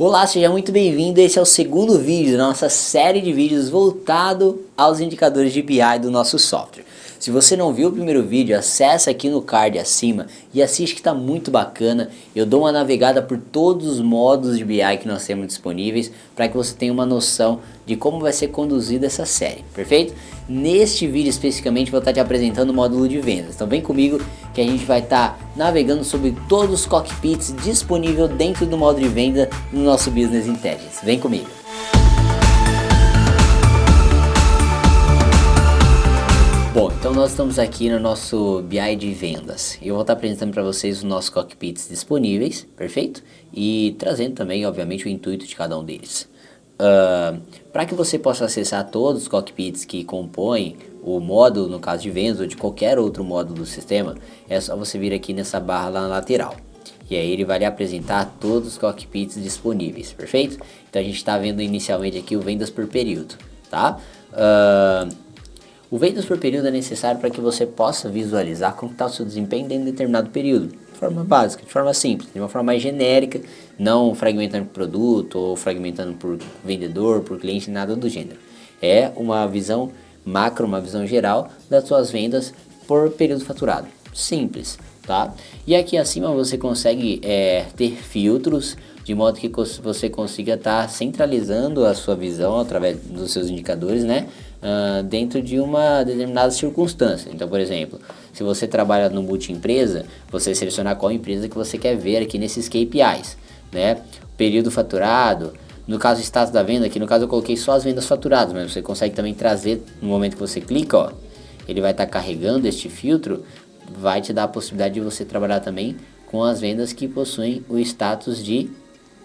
Olá, seja muito bem-vindo. Esse é o segundo vídeo da nossa série de vídeos voltado aos indicadores de BI do nosso software. Se você não viu o primeiro vídeo, acessa aqui no card acima e assiste que está muito bacana. Eu dou uma navegada por todos os modos de BI que nós temos disponíveis para que você tenha uma noção de como vai ser conduzida essa série, perfeito? Neste vídeo especificamente vou estar te apresentando o módulo de vendas, então vem comigo que a gente vai estar navegando sobre todos os cockpits disponíveis dentro do módulo de venda no nosso Business Intelligence. Vem comigo! Bom, então nós estamos aqui no nosso BI de vendas. Eu vou estar apresentando para vocês os nossos cockpits disponíveis, perfeito? E trazendo também, obviamente, o intuito de cada um deles. Para que você possa acessar todos os cockpits que compõem o módulo, no caso de vendas, ou de qualquer outro módulo do sistema, é só você vir aqui nessa barra lá na lateral. E aí ele vai lhe apresentar todos os cockpits disponíveis, perfeito? Então a gente está vendo inicialmente aqui o vendas por período, tá? O vendas por período é necessário para que você possa visualizar como está o seu desempenho dentro de determinado período, de forma básica, de forma simples, de uma forma mais genérica, não fragmentando por produto ou fragmentando por vendedor, por cliente, nada do gênero. É uma visão macro, uma visão geral das suas vendas por período faturado. Simples, tá? E aqui acima você consegue ter filtros de modo que você consiga estar centralizando a sua visão através dos seus indicadores, né? Dentro de uma determinada circunstância. Então, por exemplo, se você trabalha no multi-empresa, você selecionar qual empresa que você quer ver aqui nesses KPIs, né? Período faturado, no caso status da venda, aqui no caso eu coloquei só as vendas faturadas, mas você consegue também trazer no momento que você clica, ó, ele vai estar carregando este filtro, vai te dar a possibilidade de você trabalhar também com as vendas que possuem o status de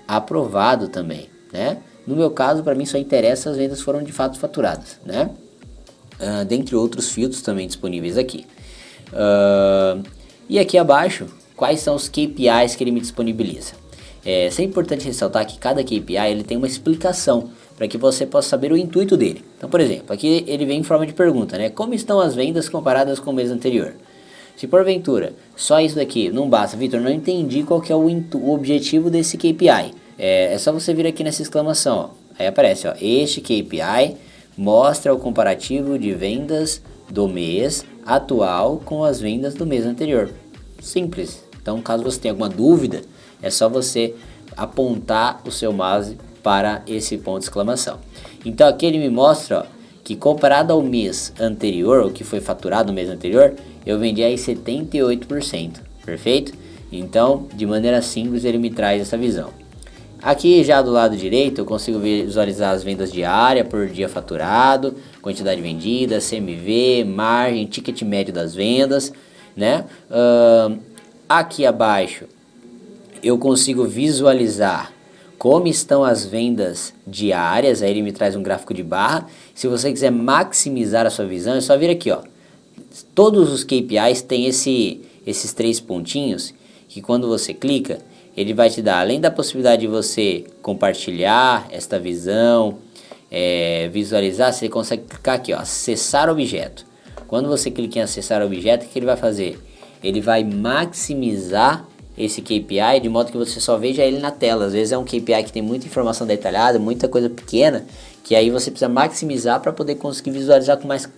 aprovado também, né? No meu caso, para mim só interessa as vendas foram de fato faturadas, né? Dentre outros filtros também disponíveis aqui. E aqui abaixo, quais são os KPIs que ele me disponibiliza? É sempre importante ressaltar que cada KPI ele tem uma explicação para que você possa saber o intuito dele. Então, por exemplo, aqui ele vem em forma de pergunta, né? Como estão as vendas comparadas com o mês anterior? Se porventura só isso daqui não basta, Vitor, não entendi qual que é o objetivo desse KPI. É só você vir aqui nessa exclamação, ó. Aí aparece, ó, este KPI mostra o comparativo de vendas do mês atual com as vendas do mês anterior. Simples. Então, caso você tenha alguma dúvida, é só você apontar o seu mouse para esse ponto de exclamação. Então, aqui ele me mostra, ó, que comparado ao mês anterior, o que foi faturado no mês anterior, eu vendi aí 78%, perfeito? Então, de maneira simples, ele me traz essa visão. Aqui já do lado direito eu consigo visualizar as vendas diárias por dia faturado, quantidade vendida, CMV, margem, ticket médio das vendas, né? Aqui abaixo eu consigo visualizar como estão as vendas diárias, aí ele me traz um gráfico de barra. Se você quiser maximizar a sua visão, é só vir aqui, ó. Todos os KPIs têm esses três pontinhos que quando você clica, ele vai te dar, além da possibilidade de você compartilhar esta visão, visualizar, você consegue clicar aqui, ó, acessar objeto. Quando você clica em acessar objeto, o que ele vai fazer? Ele vai maximizar esse KPI de modo que você só veja ele na tela. Às vezes é um KPI que tem muita informação detalhada, muita coisa pequena, que aí você precisa maximizar para poder conseguir visualizar com mais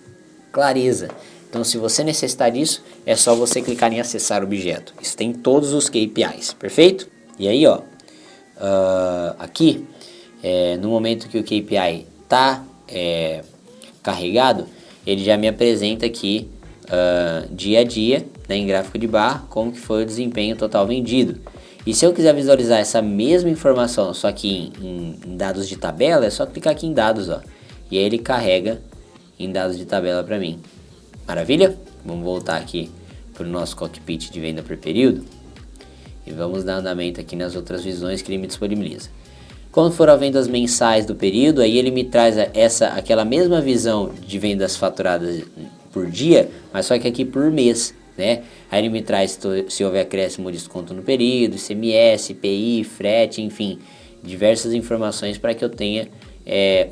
clareza. Então, se você necessitar disso, é só você clicar em acessar objeto. Isso tem todos os KPIs, perfeito? E aí, ó, aqui, no momento que o KPI está carregado, ele já me apresenta aqui, dia a dia, né, em gráfico de barra, como que foi o desempenho total vendido. E se eu quiser visualizar essa mesma informação, só que em dados de tabela, é só clicar aqui em dados, ó. E aí ele carrega em dados de tabela para mim. Maravilha? Vamos voltar aqui para o nosso cockpit de venda por período e vamos dar andamento aqui nas outras visões que ele me disponibiliza. Quando for as vendas mensais do período, aí ele me traz aquela mesma visão de vendas faturadas por dia, mas só que aqui por mês, né? Aí ele me traz se houver acréscimo ou desconto no período, ICMS, IPI, frete, enfim, diversas informações para que eu tenha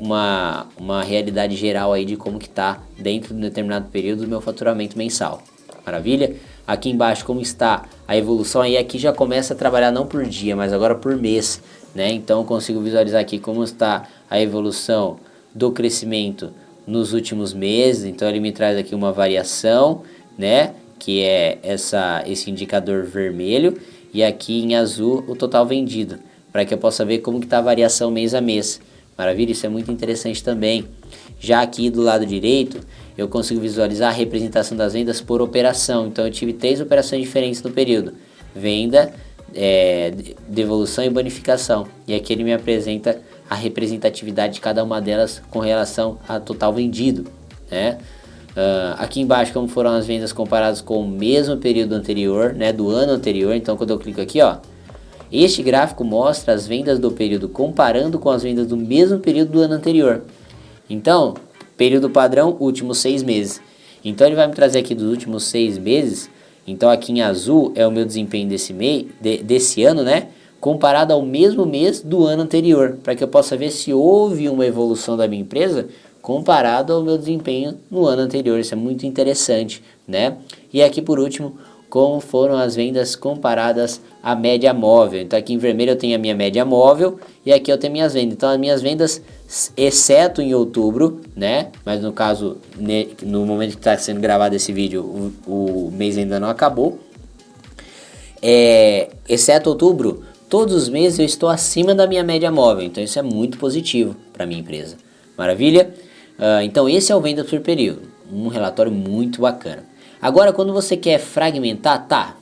uma realidade geral aí de como que está dentro de um determinado período do meu faturamento mensal. Maravilha? Aqui embaixo como está a evolução, aí aqui já começa a trabalhar não por dia, mas agora por mês. né? Então eu consigo visualizar aqui como está a evolução do crescimento nos últimos meses. Então ele me traz aqui uma variação, né? Que é esse indicador vermelho, e aqui em azul o total vendido, para que eu possa ver como que está a variação mês a mês. Maravilha, isso é muito interessante também. Já aqui do lado direito, eu consigo visualizar a representação das vendas por operação. Então eu tive 3 operações diferentes no período: venda, devolução e bonificação. E aqui ele me apresenta a representatividade de cada uma delas com relação a total vendido, né? Aqui embaixo, como foram as vendas comparadas com o mesmo período anterior, né, do ano anterior. Então quando eu clico aqui, ó, este gráfico mostra as vendas do período comparando com as vendas do mesmo período do ano anterior. Então, período padrão, últimos 6 meses. Então ele vai me trazer aqui dos últimos 6 meses. Então aqui em azul é o meu desempenho desse ano, né? Comparado ao mesmo mês do ano anterior, para que eu possa ver se houve uma evolução da minha empresa comparado ao meu desempenho no ano anterior. Isso é muito interessante, né? E aqui por último, como foram as vendas comparadas à média móvel. Então aqui em vermelho eu tenho a minha média móvel e aqui eu tenho minhas vendas. Então as minhas vendas, exceto em outubro, né? Mas no caso, no momento que está sendo gravado esse vídeo, o mês ainda não acabou. Exceto outubro, todos os meses eu estou acima da minha média móvel. Então isso é muito positivo para a minha empresa. Maravilha? Então esse é o venda por período. Um relatório muito bacana. Agora, quando você quer fragmentar,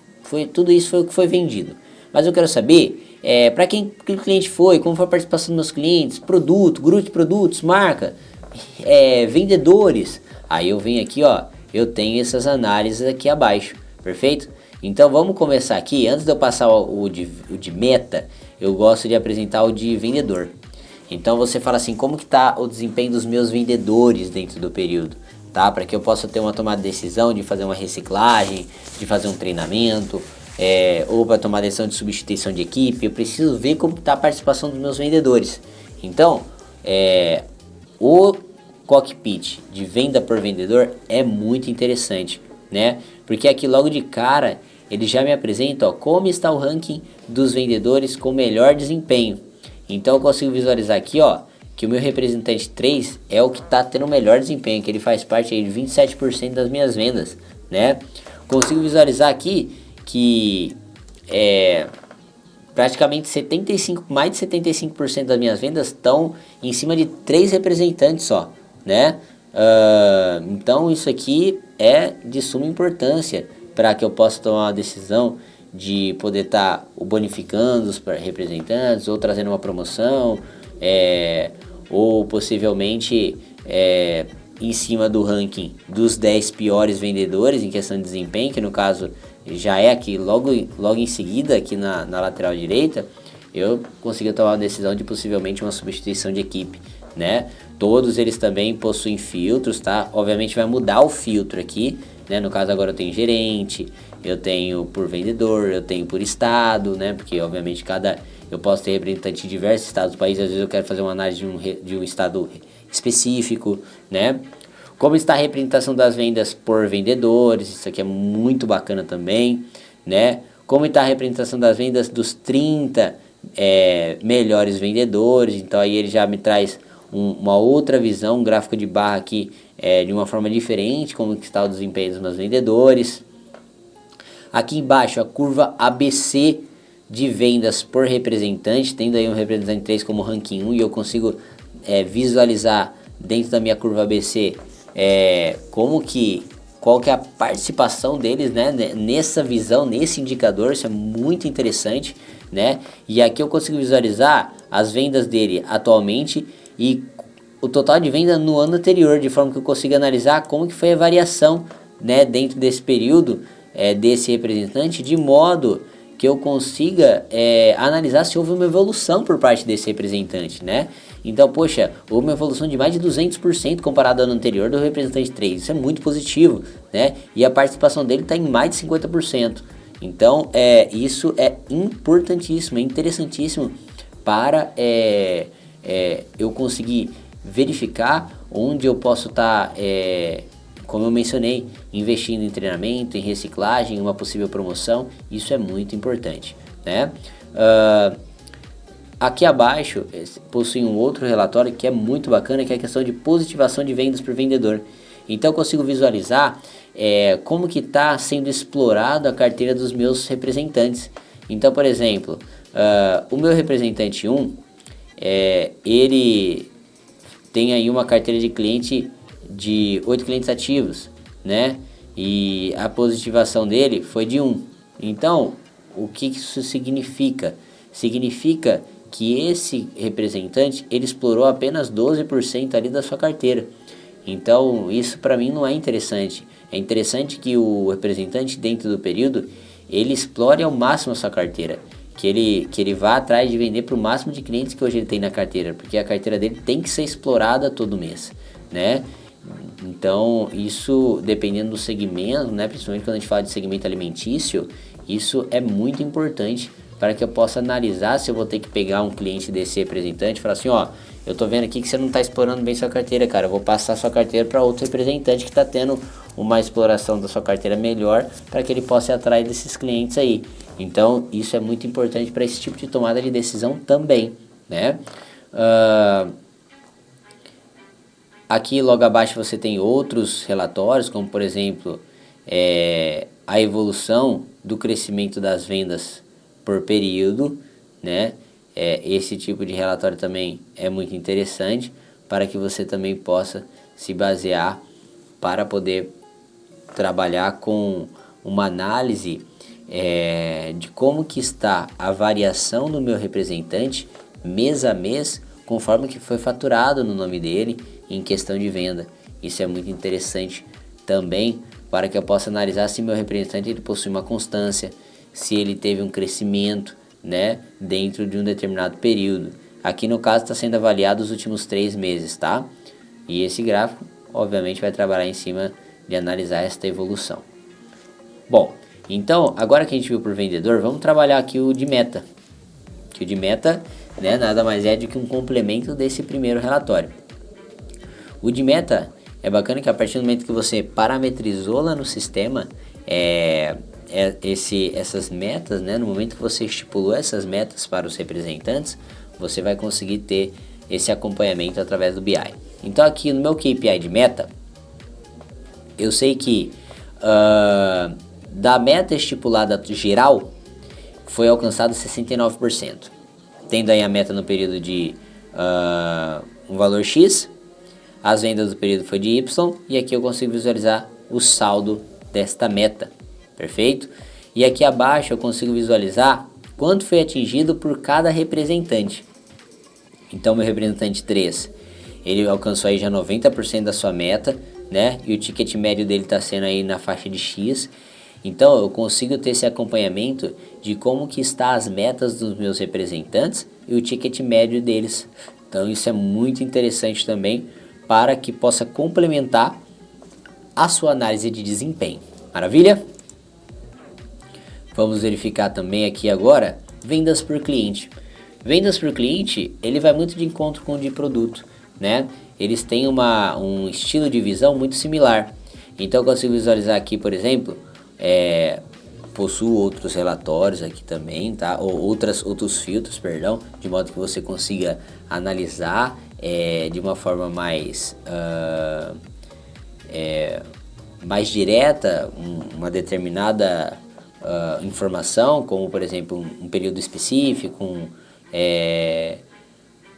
tudo isso foi o que foi vendido. Mas eu quero saber, para quem o cliente foi, como foi a participação dos meus clientes, produto, grupo de produtos, marca, vendedores. Aí eu venho aqui, ó, eu tenho essas análises aqui abaixo, perfeito? Então vamos começar aqui. Antes de eu passar o de meta, eu gosto de apresentar o de vendedor. Então você fala assim, como que está o desempenho dos meus vendedores dentro do período? Tá? Para que eu possa ter uma tomada de decisão de fazer uma reciclagem, de fazer um treinamento, ou para tomar decisão de substituição de equipe, eu preciso ver como está a participação dos meus vendedores. Então, o cockpit de venda por vendedor é muito interessante, né? Porque aqui logo de cara ele já me apresenta, ó, como está o ranking dos vendedores com melhor desempenho. Então eu consigo visualizar aqui, ó, que o meu representante 3 é o que está tendo o melhor desempenho, que ele faz parte aí de 27% das minhas vendas, né? Consigo visualizar aqui que praticamente mais de 75% das minhas vendas estão em cima de 3 representantes só, né? Então isso aqui é de suma importância para que eu possa tomar uma decisão de poder estar bonificando os representantes ou trazendo uma promoção, ou possivelmente em cima do ranking dos 10 piores vendedores em questão de desempenho, que no caso já é aqui logo em seguida, aqui na lateral direita, eu consigo tomar uma decisão de possivelmente uma substituição de equipe, né? Todos eles também possuem filtros, tá? Obviamente vai mudar o filtro aqui, né? No caso agora eu tenho gerente, eu tenho por vendedor, eu tenho por estado, né? Porque obviamente eu posso ter representante de diversos estados do país, às vezes eu quero fazer uma análise de um estado específico, né? Como está a representação das vendas por vendedores, isso aqui é muito bacana também, né? Como está a representação das vendas dos 30 melhores vendedores, então aí ele já me traz uma outra visão, um gráfico de barra aqui de uma forma diferente, como está o desempenho dos meus vendedores. Aqui embaixo a curva ABC de vendas por representante, tendo aí um representante 3 como ranking 1, e eu consigo visualizar dentro da minha curva ABC qual que é a participação deles, né, nessa visão, nesse indicador. Isso é muito interessante, né? E aqui eu consigo visualizar as vendas dele atualmente e o total de venda no ano anterior, de forma que eu consiga analisar como que foi a variação, né, dentro desse período desse representante, de modo que eu consiga analisar se houve uma evolução por parte desse representante, né? Então, poxa, houve uma evolução de mais de 200% comparado ao ano anterior do representante 3. Isso é muito positivo, né? E a participação dele está em mais de 50%. Então, isso é importantíssimo, é interessantíssimo para eu conseguir verificar onde eu posso estar, como eu mencionei, investindo em treinamento, em reciclagem, em uma possível promoção. Isso é muito importante, né? Aqui abaixo possui um outro relatório que é muito bacana, que é a questão de positivação de vendas por vendedor. Então eu consigo visualizar como que está sendo explorado a carteira dos meus representantes. Então, por exemplo, o meu representante 1, ele tem aí uma carteira de cliente de 8 clientes ativos, né? E a positivação dele foi de 1. Então, o que isso significa? Significa que esse representante, ele explorou apenas 12% ali da sua carteira. Então, isso para mim não é interessante. É interessante que o representante, dentro do período, ele explore ao máximo a sua carteira. Que ele vá atrás de vender para o máximo de clientes que hoje ele tem na carteira. Porque a carteira dele tem que ser explorada todo mês, né? Então, isso, dependendo do segmento, né, principalmente quando a gente fala de segmento alimentício, isso é muito importante para que eu possa analisar se eu vou ter que pegar um cliente desse representante e falar assim, ó, eu tô vendo aqui que você não está explorando bem sua carteira, cara, eu vou passar sua carteira para outro representante que está tendo uma exploração da sua carteira melhor para que ele possa ir atrás desses clientes aí. Então, isso é muito importante para esse tipo de tomada de decisão também, né? Aqui logo abaixo você tem outros relatórios, como por exemplo, a evolução do crescimento das vendas por período, né? Esse tipo de relatório também é muito interessante para que você também possa se basear para poder trabalhar com uma análise de como que está a variação do meu representante mês a mês, conforme que foi faturado no nome dele em questão de venda. Isso é muito interessante também para que eu possa analisar se meu representante ele possui uma constância, se ele teve um crescimento, né, dentro de um determinado período. Aqui no caso está sendo avaliado os últimos 3 meses, tá? E esse gráfico, obviamente, vai trabalhar em cima de analisar esta evolução. Bom, então, agora que a gente viu por vendedor, vamos trabalhar aqui o de meta. Que o de meta, né, nada mais é do que um complemento desse primeiro relatório. O de meta é bacana que a partir do momento que você parametrizou lá no sistema, essas metas, né, no momento que você estipulou essas metas para os representantes, você vai conseguir ter esse acompanhamento através do BI. Então aqui no meu KPI de meta, eu sei que da meta estipulada geral foi alcançado 69%, tendo aí a meta no período de um valor X, as vendas do período foi de Y, e aqui eu consigo visualizar o saldo desta meta, perfeito? E aqui abaixo eu consigo visualizar quanto foi atingido por cada representante. Então meu representante 3, ele alcançou aí já 90% da sua meta, né? E o ticket médio dele está sendo aí na faixa de X. Então eu consigo ter esse acompanhamento de como que está as metas dos meus representantes e o ticket médio deles. Então isso é muito interessante também para que possa complementar a sua análise de desempenho. Maravilha? Vamos verificar também aqui agora vendas por cliente. Vendas por cliente, ele vai muito de encontro com o de produto, né? Eles têm um estilo de visão muito similar. Então eu consigo visualizar aqui, por exemplo, possuo outros relatórios aqui também, tá? Ou outros filtros, perdão, de modo que você consiga analisar de uma forma mais direta uma determinada informação, como por exemplo um período específico,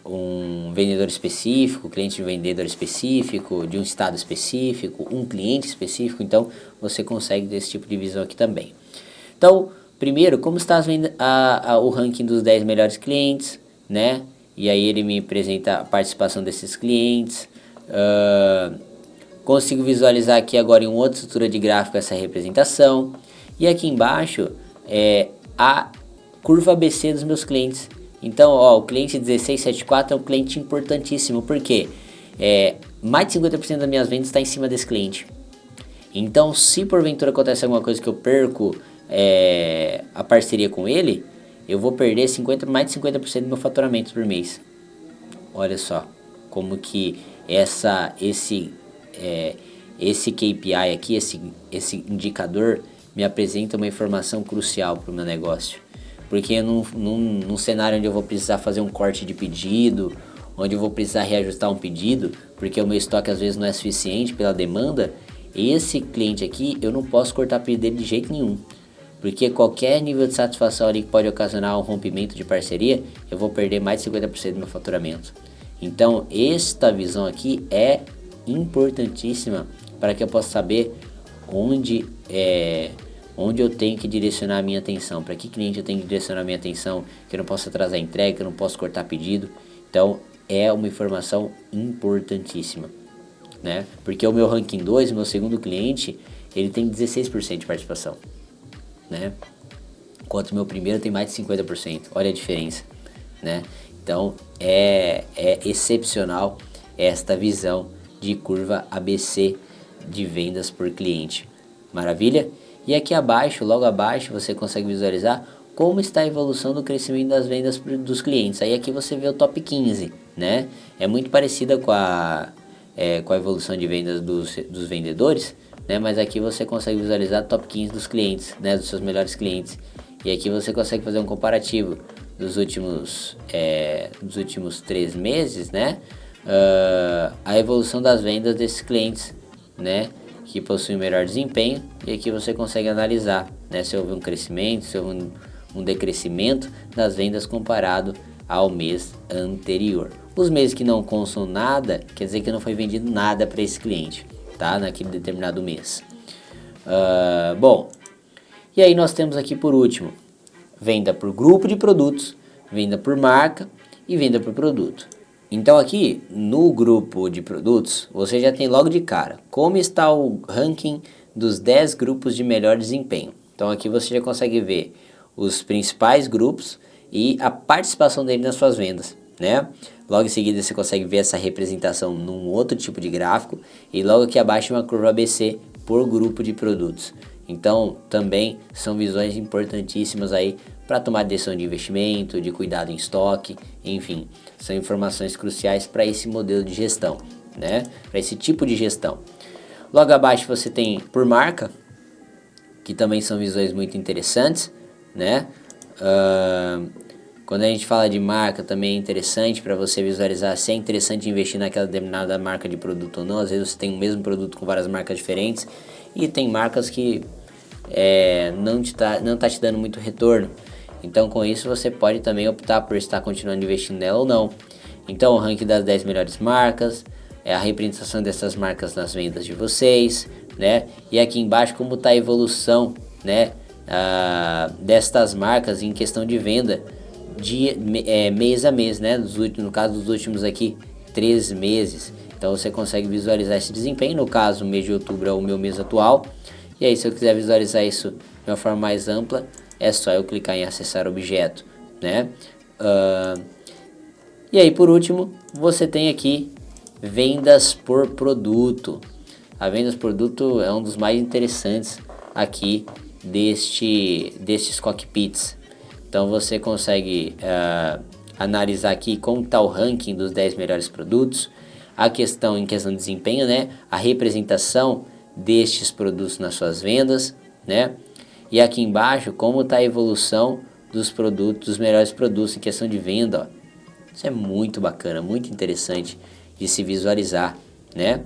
um vendedor específico, cliente de vendedor específico, de um estado específico, um cliente específico. Então você consegue ter esse tipo de visão aqui também. Então, primeiro, como está o ranking dos 10 melhores clientes, né? E aí ele me apresenta a participação desses clientes. Consigo visualizar aqui agora em uma outra estrutura de gráfico essa representação. E aqui embaixo a curva ABC dos meus clientes. Então, o cliente 1674 é um cliente importantíssimo, porque mais de 50% das minhas vendas está em cima desse cliente. Então, se porventura acontece alguma coisa que eu perco a parceria com ele, eu vou perder mais de 50% do meu faturamento por mês. Olha só como que esse KPI aqui, esse indicador me apresenta uma informação crucial para o meu negócio. porque num cenário onde eu vou precisar fazer um corte de pedido, onde eu vou precisar reajustar um pedido, porque o meu estoque às vezes não é suficiente pela demanda, esse cliente aqui eu não posso cortar o pedido dele de jeito nenhum. Porque qualquer nível de satisfação ali que pode ocasionar um rompimento de parceria, eu vou perder mais de 50% do meu faturamento. Então, esta visão aqui é importantíssima para que eu possa saber onde eu tenho que direcionar a minha atenção, para que cliente eu tenho que direcionar a minha atenção, que eu não posso atrasar a entrega, que eu não posso cortar pedido. Então, é uma informação importantíssima, né? Porque o meu ranking 2, meu segundo cliente, ele tem 16% de participação, né? Enquanto o meu primeiro tem mais de 50%. Olha a diferença, né? Então, é excepcional esta visão de curva ABC de vendas por cliente. Maravilha? E aqui abaixo, logo abaixo, você consegue visualizar como está a evolução do crescimento das vendas dos clientes. Aí aqui você vê o top 15, né? É muito parecida com a evolução de vendas dos vendedores, né? Mas aqui você consegue visualizar o top 15 dos clientes, né? Dos seus melhores clientes. E aqui você consegue fazer um comparativo dos últimos 3 meses, né? A evolução das vendas desses clientes, né? Que possuem melhor desempenho, e aqui você consegue analisar, né? Se houve um crescimento, se houve um decrescimento das vendas comparado ao mês anterior. Os meses que não constam nada, quer dizer que não foi vendido nada para esse cliente, tá? Naquele determinado mês. Bom, e aí nós temos aqui por último, venda por grupo de produtos, venda por marca e venda por produto. Então aqui no grupo de produtos, você já tem logo de cara como está o ranking dos 10 grupos de melhor desempenho. Então aqui você já consegue ver os principais grupos e a participação dele nas suas vendas, né? Logo em seguida você consegue ver essa representação num outro tipo de gráfico e logo aqui abaixo uma curva ABC por grupo de produtos. Então também são visões importantíssimas aí para tomar decisão de investimento, de cuidado em estoque, enfim, são informações cruciais para esse modelo de gestão, né? Para esse tipo de gestão. Logo abaixo você tem por marca, que também são visões muito interessantes, né? Quando a gente fala de marca também é interessante para você visualizar se é interessante investir naquela determinada marca de produto ou não. Às vezes você tem o mesmo produto com várias marcas diferentes e tem marcas que não tá te dando muito retorno. Então com isso você pode também optar por estar continuando investindo nela ou não. Então o ranking das 10 melhores marcas, a representação dessas marcas nas vendas de vocês, né? E aqui embaixo como está a evolução, né? Destas marcas em questão de venda mês a mês, né? No caso dos últimos aqui 3 meses. Então você consegue visualizar esse desempenho. No caso o mês de outubro é o meu mês atual. E aí se eu quiser visualizar isso de uma forma mais ampla, é só eu clicar em acessar objeto, né? E aí por último você tem aqui vendas por produto. A vendas por produto é um dos mais interessantes aqui destes cockpits. Então você consegue analisar aqui como está o ranking dos 10 melhores produtos, em questão de desempenho, né? A representação destes produtos nas suas vendas, né? E aqui embaixo como está a evolução dos produtos, dos melhores produtos em questão de venda, ó. Isso é muito bacana, muito interessante de se visualizar, né?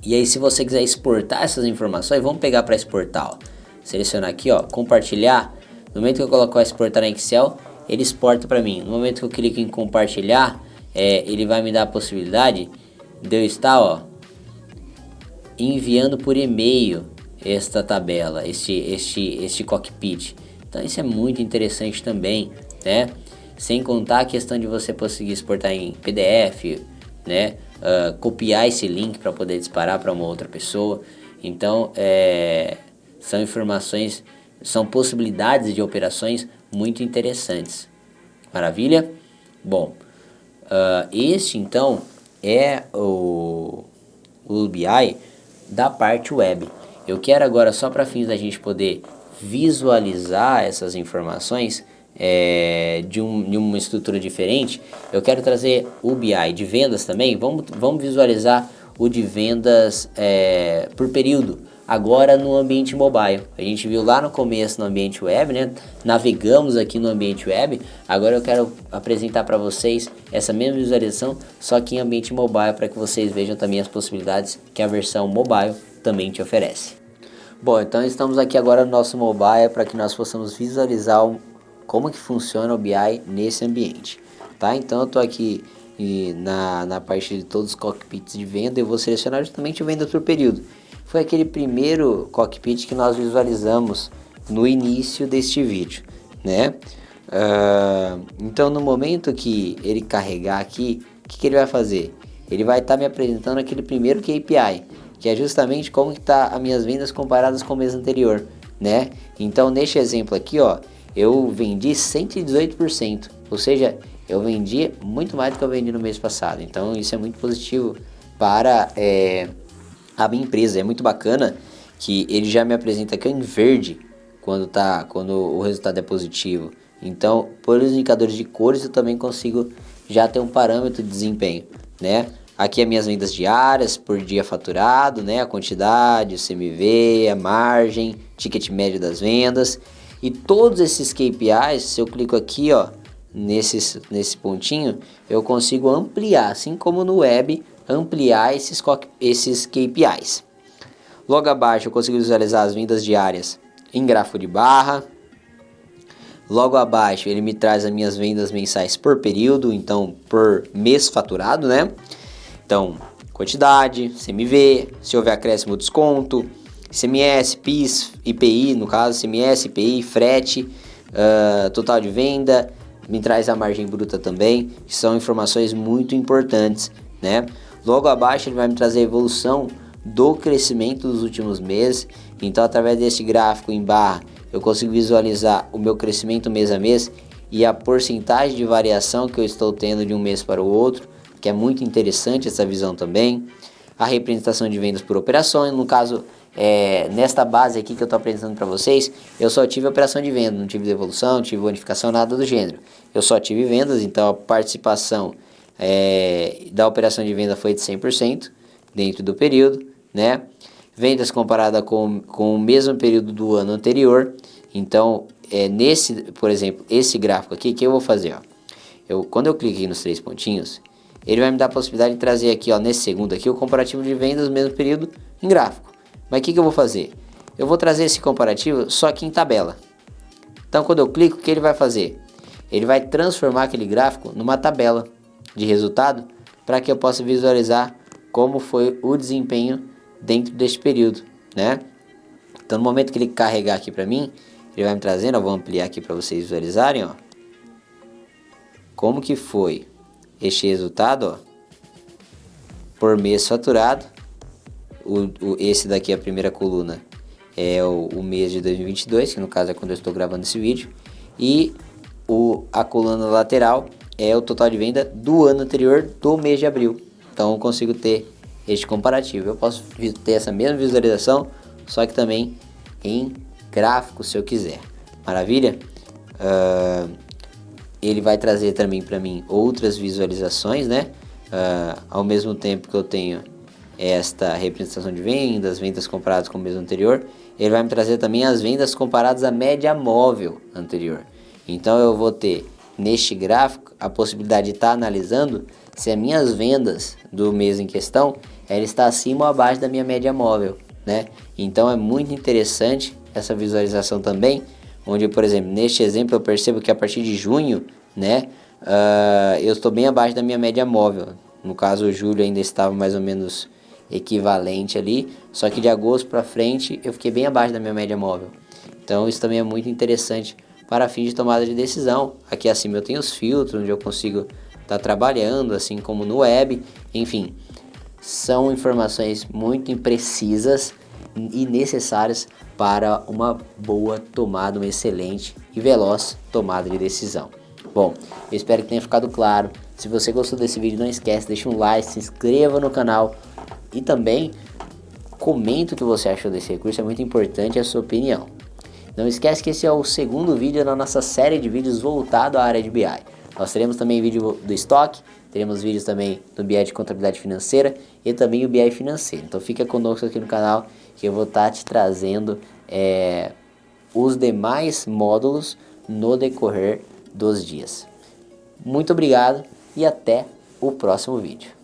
E aí se você quiser exportar essas informações, vamos pegar para exportar, ó. Selecionar aqui, ó, compartilhar. No momento que eu coloco exportar na Excel, ele exporta para mim. No momento que eu clico em compartilhar, ele vai me dar a possibilidade de eu estar, ó, enviando por e-mail esta tabela, este cockpit. Então isso é muito interessante também, né? Sem contar a questão de você conseguir exportar em PDF, né? Copiar esse link para poder disparar para uma outra pessoa. Então são informações, são possibilidades de operações muito interessantes. Maravilha? Bom, este então é o BI da parte web. Eu quero agora, só para fins da gente poder visualizar essas informações de uma estrutura diferente, eu quero trazer o BI de vendas também. Vamos visualizar o de vendas por período. agora no ambiente mobile. A gente viu lá no começo no ambiente web, né? Navegamos aqui no ambiente web. Agora eu quero apresentar para vocês essa mesma visualização, só que em ambiente mobile, para que vocês vejam também as possibilidades que a versão mobile também te oferece. Bom, então estamos aqui agora no nosso mobile para que nós possamos visualizar como que funciona o BI nesse ambiente, tá? Então eu estou aqui na parte de todos os cockpits de venda. Eu vou selecionar justamente venda por período. Foi aquele primeiro cockpit que nós visualizamos no início deste vídeo, né? Então no momento que ele carregar aqui, o que ele vai fazer? Ele vai estar me apresentando aquele primeiro KPI, que é justamente como que tá as minhas vendas comparadas com o mês anterior, né? Então neste exemplo aqui, ó, eu vendi 118%, ou seja, eu vendi muito mais do que eu vendi no mês passado. Então isso é muito positivo para a minha empresa. É muito bacana que ele já me apresenta aqui em verde quando o resultado é positivo. Então, por os indicadores de cores, eu também consigo já ter um parâmetro de desempenho, né? Aqui as minhas vendas diárias por dia faturado, né? A quantidade, o CMV, a margem, ticket médio das vendas. E todos esses KPIs, se eu clico aqui, ó, nesse pontinho, eu consigo ampliar, assim como no web, ampliar esses KPIs. Logo abaixo eu consigo visualizar as vendas diárias em gráfico de barra. Logo abaixo ele me traz as minhas vendas mensais por período, então por mês faturado, né? Então, quantidade, CMV, se houver acréscimo ou desconto, ICMS, PIS, IPI, no caso, ICMS, IPI, frete, total de venda, me traz a margem bruta também, que são informações muito importantes, né? Logo abaixo ele vai me trazer a evolução do crescimento dos últimos meses. Então, através desse gráfico em barra, eu consigo visualizar o meu crescimento mês a mês e a porcentagem de variação que eu estou tendo de um mês para o outro, que é muito interessante essa visão também. A representação de vendas por operações, no caso, nesta base aqui que eu estou apresentando para vocês, eu só tive operação de venda, não tive devolução, não tive bonificação, nada do gênero. Eu só tive vendas, então a participação da operação de venda foi de 100% dentro do período, né? Vendas comparada com o mesmo período do ano anterior. Então, por exemplo, esse gráfico aqui, que eu vou fazer, ó. Quando eu clico aqui nos 3 pontinhos, ele vai me dar a possibilidade de trazer aqui, ó, nesse segundo aqui, o comparativo de vendas no mesmo período em gráfico. Mas o que eu vou fazer? Eu vou trazer esse comparativo só que em tabela. Então, quando eu clico, o que ele vai fazer? Ele vai transformar aquele gráfico numa tabela de resultado para que eu possa visualizar como foi o desempenho dentro deste período, né? Então, no momento que ele carregar aqui para mim, ele vai me trazendo, eu vou ampliar aqui para vocês visualizarem, ó, como que foi este resultado, ó, por mês faturado. Esse daqui, a primeira coluna, é o mês de 2022, que no caso é quando eu estou gravando esse vídeo, e a coluna lateral é o total de venda do ano anterior, do mês de abril. Então eu consigo ter este comparativo. Eu posso ter essa mesma visualização, só que também em gráfico, se eu quiser. Maravilha? Ele vai trazer também para mim outras visualizações, né? Ao mesmo tempo que eu tenho esta representação de vendas comparadas com o mês anterior, ele vai me trazer também as vendas comparadas à média móvel anterior. Então eu vou ter neste gráfico a possibilidade de estar analisando se as minhas vendas do mês em questão ela está acima ou abaixo da minha média móvel, né? Então é muito interessante essa visualização também, onde, por exemplo, neste exemplo eu percebo que a partir de junho, né, eu estou bem abaixo da minha média móvel. No caso, o julho ainda estava mais ou menos equivalente ali, só que de agosto para frente eu fiquei bem abaixo da minha média móvel. Então isso também é muito interessante para fins de tomada de decisão. Aqui acima eu tenho os filtros, onde eu consigo estar trabalhando, assim como no web. Enfim, são informações muito imprecisas e necessárias para uma boa tomada, uma excelente e veloz tomada de decisão. Bom, eu espero que tenha ficado claro. Se você gostou desse vídeo, não esquece, deixa um like, se inscreva no canal e também comenta o que você achou desse recurso, é muito importante a sua opinião. Não esquece que esse é o segundo vídeo da nossa série de vídeos voltado à área de BI. Nós teremos também vídeo do estoque, teremos vídeos também do BI de contabilidade financeira e também o BI financeiro. Então fica conosco aqui no canal que eu vou estar te trazendo os demais módulos no decorrer dos dias. Muito obrigado e até o próximo vídeo.